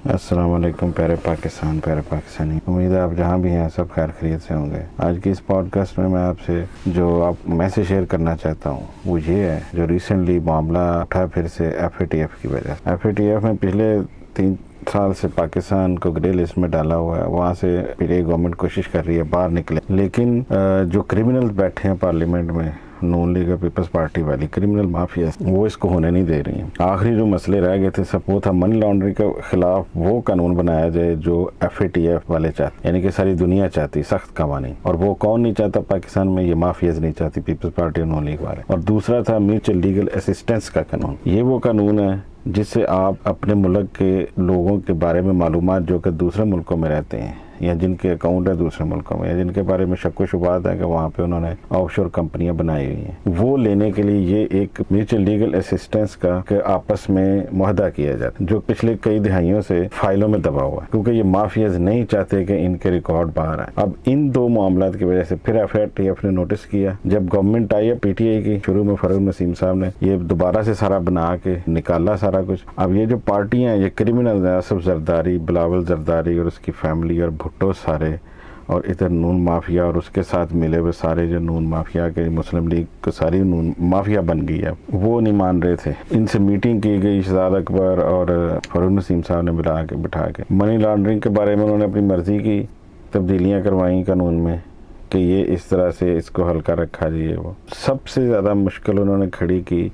अस्सलाम वालेकुम प्यारे पाकिस्तान, प्यारे पाकिस्तानी। उम्मीद है आप जहाँ भी हैं सब खैर खैरियत से होंगे। आज की इस पॉडकास्ट में मैं आपसे जो आप मैसेज शेयर करना चाहता हूँ वो ये है, जो रिसेंटली मामला उठा फिर से FATF की वजह से। FATF में पिछले 3 साल से पाकिस्तान को ग्रे लिस्ट में डाला हुआ है। वहाँ से फिर ये गवर्नमेंट कोशिश कर रही है बाहर निकले, लेकिन जो क्रिमिनल्स बैठे हैं पार्लियामेंट में, नून लीग और पीपल्स पार्टी वाली क्रिमिनल माफिया, वो इसको होने नहीं दे रही हैं। आखिरी जो मसले रह गए थे सब वो था मनी लॉन्ड्रिंग के खिलाफ वो कानून बनाया जाए जो FATF वाले चाहते, यानी कि सारी दुनिया चाहती सख्त कवानीन। और वो कौन नहीं चाहता पाकिस्तान में? ये माफियाज नहीं चाहती, पीपल्स पार्टी और नून लीग वाले। और दूसरा था म्यूचुअल लीगल असिस्टेंस का कानून। ये वो कानून है जिससे आप अपने मुल्क के लोगों के बारे में मालूमात जो कि दूसरे मुल्कों में रहते हैं या जिनके अकाउंट है दूसरे मुल्कों में या जिनके बारे में शक व शुबात है कि वहाँ पे उन्होंने ऑफशोर कंपनियां बनाई हुई हैं, वो लेने के लिए ये एक म्यूचुअल लीगल असिस्टेंस का के आपस में मुआहदा किया जाता है, जो पिछले कई दिहाइयों से फाइलों में दबा हुआ है, क्योंकि ये माफियाज नहीं चाहते कि इनके रिकॉर्ड बाहर आए। अब इन दो मामलों की वजह से फिर FATF ने नोटिस किया। जब गवर्नमेंट आई है PTI की, शुरू में फरूक नसीम साहब ने ये दोबारा से सारा बना के निकाला सारा कुछ। अब ये जो पार्टियां हैं, ये क्रिमिनल हैं, असफ जरदारी, बिलावल जरदारी और उसकी फैमिली और भुट्टो सारे, और इधर नून माफिया और उसके साथ मिले हुए सारे जो नून माफिया के, मुस्लिम लीग को सारी नून माफिया बन गई है। वो नहीं मान रहे थे। इनसे मीटिंग की गई, शहजाद अकबर और फरूक नसीम साहब ने बिठा के मनी लॉन्ड्रिंग के बारे में उन्होंने अपनी मर्जी की तब्दीलियाँ करवाई कानून में कि ये इस तरह से इसको हल्का रखा जाइए। वो सबसे ज़्यादा मुश्किल उन्होंने खड़ी की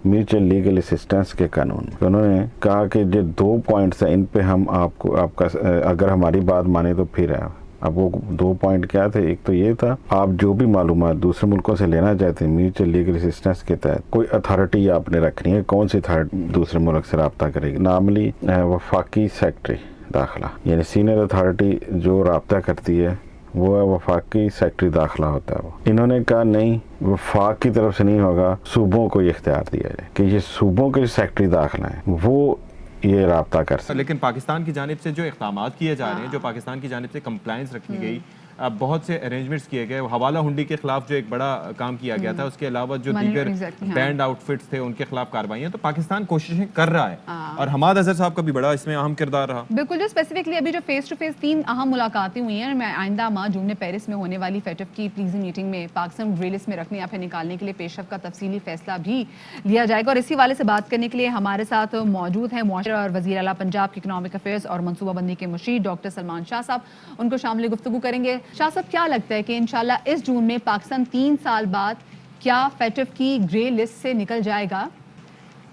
म्यूचुअल लीगल असिस्टेंस के कानून। तो उन्होंने कहा कि जो 2 पॉइंट्स हैं इन पे हम आपका अगर हमारी बात माने तो फिर है। अब वो 2 पॉइंट क्या थे? एक तो ये था, आप जो भी मालूमात दूसरे मुल्कों से लेना चाहते हैं म्यूचुअल लीगल असिस्टेंस के तहत, कोई अथॉरिटी आपने रखनी है। कौन सी अथॉरिटी दूसरे मुल्क से रब्ता करेगी? नॉर्मली वफाकी सेक्रेटरी दाखिला, यानी सीनियर अथॉरिटी जो रब्ता करती है वो है वफाकी सेक्रेटरी दाखिला होता है। वो इन्होंने कहा नहीं, वफाक की तरफ से नहीं होगा, सूबों को ये इख्तियार दिया जाए कि ये सूबों के सेक्रेटरी दाखिला है वो ये राब्ता कर सकते। लेकिन पाकिस्तान की जानिब से जो इक़दाम किए जा रहे हैं, जो पाकिस्तान की जानिब से कंप्लायंस रखी गई, बहुत से अरेंजमेंट्स किए गए, हवाला हुंडी के खिलाफ जो एक बड़ा काम किया गया था, उसके अलावा जो दीगर बैंड आउटफिट्स थे उनके खिलाफ कार्रवाइयां, तो पाकिस्तान कोशिशें कर रहा है और हमाद अजहर साहब का भी बड़ा इसमें अहम किरदार रहा। बिल्कुल, जो स्पेसिफिकली अभी जो फेस टू फेस 3 अहम मुलाकातें हुई हैं, मैं आइंदा माह जून में पेरिस में होने वाली FATF की प्लीजिंग मीटिंग में पाकिस्तान ग्रे लिस्ट में रखने या फिर निकालने के लिए पेशरफ का तफसीली फैसला भी लिया जाएगा। और इसी वाले से बात करने के लिए हमारे साथ मौजूद हैं मुआशरा और वज़ीर आला पंजाब के इकनॉमिक अफेयर्स और मनसूबाबंदी के मुशीर डॉक्टर सलमान शाह साहब। उनको शामिल गुफ्तगू करेंगे। शाह साहब, क्या लगता है कि इंशाल्लाह इस जून में पाकिस्तान 3 साल बाद क्या FATF की ग्रे लिस्ट से निकल जाएगा?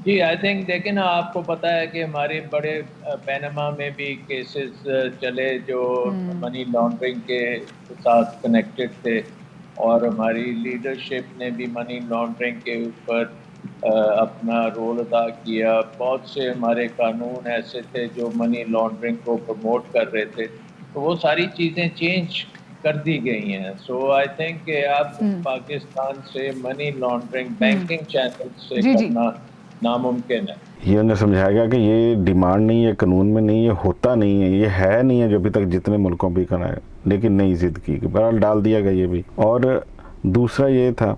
जी, आई थिंक देखें ना, आपको पता है कि हमारे बड़े पैनमा में भी केसेस चले जो मनी लॉन्ड्रिंग के साथ कनेक्टेड थे, और हमारी लीडरशिप ने भी मनी लॉन्ड्रिंग के ऊपर अपना रोल अदा किया। बहुत से हमारे कानून ऐसे थे जो मनी लॉन्ड्रिंग को प्रमोट कर रहे थे, तो वो सारी चीज़ें चेंज कर दी गई हैं। सो आई थिंक अब पाकिस्तान से मनी लॉन्ड्रिंग बैंकिंग चैनल से करना नामुमकिन है। ये उन्हें समझाया गया कि ये डिमांड नहीं है, कानून में नहीं है, होता नहीं है, ये है नहीं है जो अभी तक जितने मुल्कों भी करा है, लेकिन नई जिद की बहरहाल डाल दिया गया ये भी। और दूसरा ये था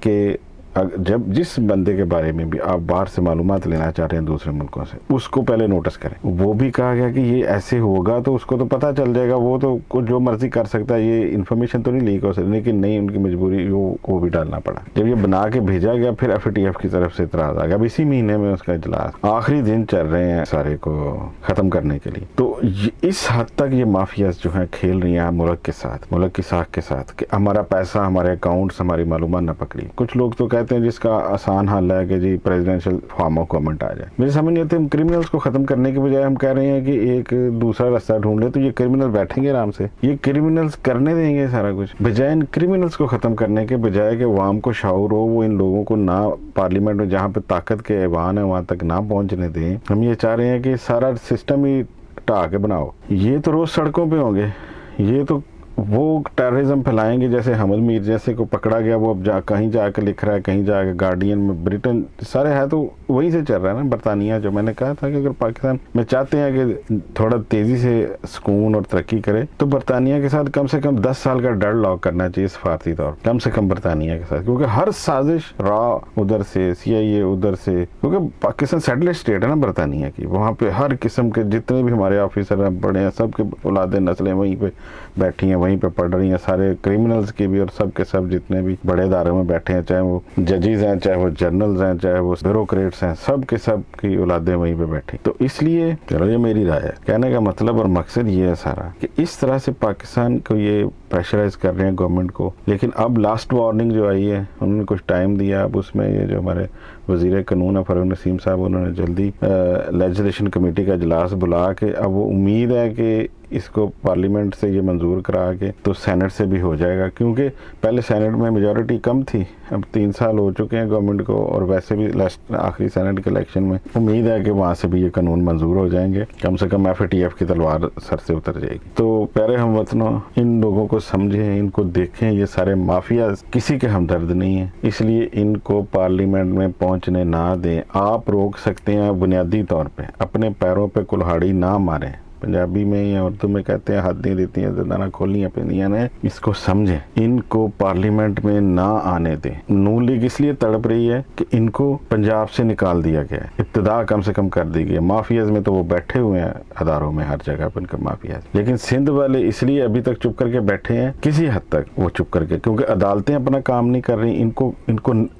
कि जब जिस बंदे के बारे में भी आप बाहर से मालूमात लेना चाह रहे हैं दूसरे मुल्कों से, उसको पहले नोटिस करें। वो भी कहा गया कि ये ऐसे होगा तो उसको तो पता चल जाएगा, वो तो कुछ जो मर्जी कर सकता है, ये इन्फॉर्मेशन तो नहीं लीक हो सकती। लेकिन नहीं, उनकी मजबूरी वो भी डालना पड़ा। जब ये बना के भेजा गया फिर FATF की तरफ से इतराज आ गया। अब इसी महीने में उसका इजलास, आखिरी दिन चल रहे हैं सारे को खत्म करने के लिए। तो इस हद तक ये माफियाज जो है खेल रही है मुल्क के साथ, मुल्क की साख के साथ, कि हमारा पैसा, हमारे अकाउंट्स, हमारी मालूमात न पकड़ी। कुछ लोग तो कहते हैं जिसका आसान हल है कि जी प्रेसिडेंशियल फॉर्म ऑफ गवर्नमेंट आ जाए। मेरे समझ नहीं आते, हम क्रिमिनल्स को खत्म करने के बजाय हम कह रहे हैं कि एक दूसरा रास्ता ढूंढ ले, तो ये क्रिमिनल बैठेंगे आराम से, ये क्रिमिनल्स करने देंगे सारा कुछ, बजाय इन क्रिमिनल्स को खत्म करने के बजाय कि अवाम को शाऊर हो, वो इन लोगों को ना पार्लियामेंट में जहाँ पे ताकत के ऐवान है वहां तक ना पहुंचने दें। हम ये चाह रहे हैं कि सारा सिस्टम ही ढा के बनाओ। ये तो रोज सड़कों पे होंगे, ये तो वो टेररिज्म फैलाएंगे, जैसे हमद मीर जैसे को पकड़ा गया, वो अब कहीं जाके लिख रहा है, कहीं जाके गार्डियन में, ब्रिटेन सारे है तो वहीं से चल रहा है ना, बरतानिया। जो मैंने कहा था कि अगर पाकिस्तान में चाहते हैं कि थोड़ा तेजी से सुकून और तरक्की करे तो बरतानिया के साथ कम से कम 10 साल का डेड लॉक करना चाहिए सफारती तौर, कम से कम बरतानिया के साथ, क्योंकि हर साजिश रॉ उधर से, CIA उधर से, क्योंकि पाकिस्तान सैटेलाइट स्टेट है ना बरतानिया की, वहाँ पे हर किस्म के जितने भी हमारे ऑफिसर हैं बड़े हैं, सबके औलादे नस्लें वहीं पे बैठी हैं, वहीं पे पढ़ रही हैं, सारे क्रिमिनल्स के भी और सब के सब जितने भी बड़े इदारों में बैठे हैं, चाहे वो जजेस हैं, चाहे वो जनरल्स हैं, चाहे वो ब्यूरोक्रेट्स हैं, सब के सब की औलादें वहीं पे बैठी। तो इसलिए चलो ये मेरी राय है, कहने का मतलब और मकसद ये है सारा कि इस तरह से पाकिस्तान को ये प्रेशराइज कर रहे हैं गवर्नमेंट को। लेकिन अब लास्ट वार्निंग जो आई है, उन्होंने कुछ टाइम दिया, अब उसमें ये जो हमारे वज़ीर कानून है फरूक नसीम साहब, उन्होंने जल्दी लेजिस्लेशन कमेटी का इजलास बुला के, अब वो उम्मीद है कि इसको पार्लियामेंट से ये मंजूर करा के तो सेनेट से भी हो जाएगा, क्योंकि पहले सेनेट में मेजॉरिटी कम थी, अब 3 साल हो चुके हैं गवर्नमेंट को, और वैसे भी लास्ट आखिरी सेनेट के इलेक्शन में उम्मीद है कि वहाँ से भी ये कानून मंजूर हो जाएंगे, कम से कम FATF की तलवार सर से उतर जाएगी। तो प्यारे हमवतनों, इन लोगों को समझें, इनको देखें, ये सारे माफिया किसी के हमदर्द नहीं है, इसलिए इनको पार्लियामेंट में पहुँचने ना दें। आप रोक सकते हैं बुनियादी तौर पर, अपने पैरों पर कुल्हाड़ी ना मारें, पंजाबी में या उर्दू में कहते हैं हदें देती हैं दाना खोलियां पेंदियां ने, इसको समझें, इनको पार्लियामेंट में ना आने दें। नून लीग इसलिए तड़प रही है कि इनको पंजाब से निकाल दिया गया है, इब्तिदा कम से कम कर दी गई है, माफियाज में तो वो बैठे हुए हैं अदारों में हर जगह पर इनके माफियाज, लेकिन सिंध वाले इसलिए अभी तक चुप करके बैठे हैं, किसी हद तक वो चुप करके, क्योंकि अदालतें अपना काम नहीं कर रही, इनको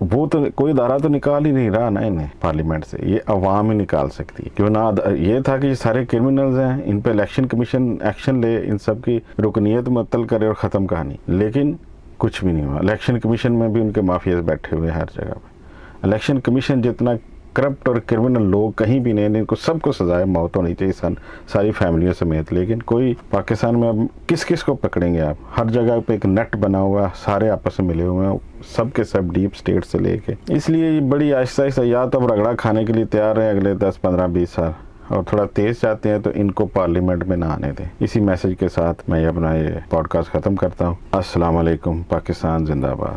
वो तो कोई इदारा तो निकाल ही नहीं रहा ना इन्हें पार्लियामेंट से, ये अवाम ही निकाल सकती है। क्यों ना ये था कि ये सारे क्रिमिनल्स हैं, इन पे इलेक्शन कमीशन एक्शन ले, इन सब की रुकनीत मुअत्तल करे और ख़त्म कहानी, लेकिन कुछ भी नहीं हुआ। इलेक्शन कमीशन में भी उनके माफियाज बैठे हुए हर जगह पे। इलेक्शन कमीशन जितना करप्ट और क्रिमिनल लोग कहीं भी नहीं, इनको सबको सजाए मौत होनी चाहिए सारी फैमिलियों समेत, लेकिन कोई पाकिस्तान में अब किस किस को पकड़ेंगे आप? हर जगह पे एक नेट बना हुआ, सारे आपस में मिले हुए हैं, सब के सब डीप स्टेट से लेके, इसलिए ये बड़ी आहिस्ता आहिस्ता या तो अब रगड़ा खाने के लिए तैयार है अगले 10, 15, 20 साल, और थोड़ा तेज चाहते हैं तो इनको पार्लियामेंट में ना आने दें। इसी मैसेज के साथ मैं अपना ये पॉडकास्ट ख़त्म करता हूँ। अस्सलाम वालेकुम, पाकिस्तान जिंदाबाद।